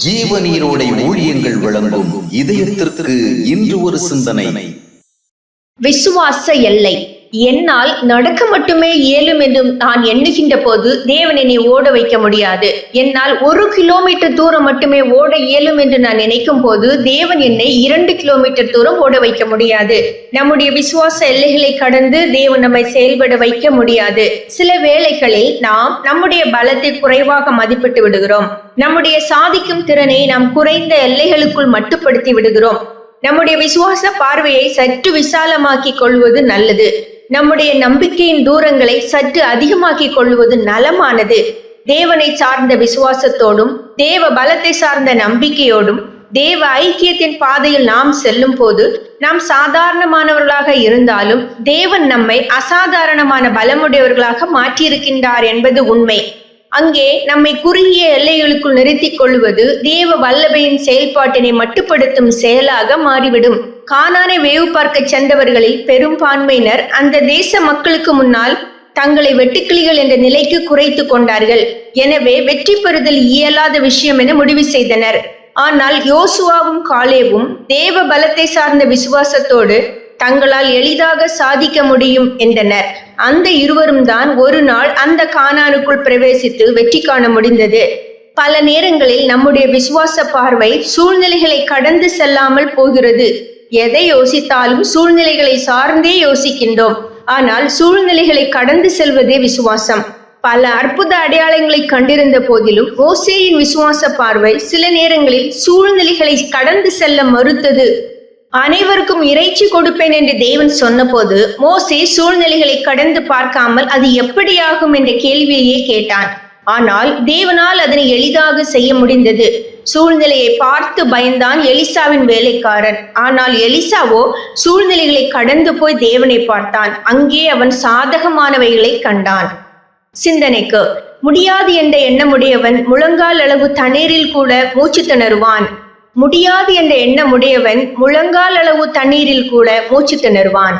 ஜீவநீரோடை ஊழியங்கள் வழங்கும் இதயத்திற்கு இன்று ஒரு சிந்தனை. விசுவாச எல்லை. என்னால் நடக்க மட்டுமே இயலும் என்று நான் எண்ணுகின்ற போது தேவன் என்னை ஓட வைக்க முடியாது. என்னால் 1 கிலோமீட்டர் தூரம் மட்டுமே ஓட இயலும் என்று நான் நினைக்கும் போது தேவன் என்னை 2 கிலோமீட்டர் தூரம் ஓட வைக்க முடியாது. நம்முடைய விசுவாச எல்லைகளை கடந்து தேவன் நம்மை செயல்பட வைக்க முடியாது. சில வேளைகளில் நாம் நம்முடைய பலத்தை குறைவாக மதிப்பிட்டு விடுகிறோம். நம்முடைய சாதிக்கும் திறனை நாம் குறைந்த எல்லைகளுக்குள் மட்டுப்படுத்தி விடுகிறோம். நம்முடைய விசுவாச பார்வையை சற்று விசாலமாக்கிக் கொள்வது நல்லது. நம்முடைய நம்பிக்கையின் தூரங்களை சற்று அதிகமாக்கிக் கொள்வது நலமானது. தேவனை சார்ந்த விசுவாசத்தோடும் தேவ பலத்தை சார்ந்த நம்பிக்கையோடும் தேவ ஐக்கியத்தின் பாதையில் நாம் செல்லும் போது நாம் சாதாரணமானவர்களாக இருந்தாலும் தேவன் நம்மை அசாதாரணமான பலமுடையவர்களாக மாற்றியிருக்கின்றார் என்பது உண்மை. அங்கே நம்மை குறுகிய எல்லைகளுக்குள் நிறுத்திக் கொள்வது தேவ வல்லமையின் செயல்பாட்டினை மட்டுப்படுத்தும் செயலாக மாறிவிடும். கானானை வேவு பார்க்க சென்றவர்களில் பெரும்பான்மையினர் அந்த தேச மக்களுக்கு முன்னால் தங்களை வெட்டுக்கிளிகள் என்ற நிலைக்கு குறைத்து கொண்டார்கள். எனவே வெற்றி பெறுதல் இயலாத விஷயம் என முடிவு செய்தனர். ஆனால் யோசுவாவும் காலேபும் தேவ பலத்தை சார்ந்த விசுவாசத்தோடு தங்களால் எளிதாக சாதிக்க முடியும் என்றனர். அந்த இருவரும் தான் ஒரு நாள் அந்த கானானுக்குள் பிரவேசித்து வெற்றி காண முடிந்தது. பல நேரங்களில் நம்முடைய விசுவாச பார்வை சூழ்நிலைகளை கடந்து செல்லாமல் போகிறது. எதை யோசித்தாலும் சூழ்நிலைகளை சார்ந்தே யோசிக்கின்றோம். ஆனால் சூழ்நிலைகளை கடந்து செல்வதே விசுவாசம். பல அற்புத அடையாளங்களை கண்டிருந்த போதிலும் மோசேயின் விசுவாச பார்வை சில நேரங்களில் சூழ்நிலைகளை கடந்து செல்ல மறுத்தது. அனைவருக்கும் இறைச்சி கொடுப்பேன் என்று தேவன் சொன்னபோது மோசே சூழ்நிலைகளை கடந்து பார்க்காமல் அது எப்படியாகும் என்ற கேள்வியையே கேட்டான். ஆனால் தேவனால் அதனை எளிதாக செய்ய முடிந்தது. சூழ்நிலையை பார்த்து பயந்தான் எலிசாவின் வேலைக்காரன். ஆனால் எலிசாவோ சூழ்நிலைகளை கடந்து போய் தேவனை பார்த்தான். அங்கே அவன் சாதகமானவைகளை கண்டான். சிந்தனைக்கு, முடியாது என்ற எண்ணமுடையவன் முழங்கால் அளவு தண்ணீரில் கூட மூச்சு திணறுவான். முடியாது என்ற எண்ணமுடையவன் முழங்கால் அளவு தண்ணீரில் கூட மூச்சு திணறுவான்.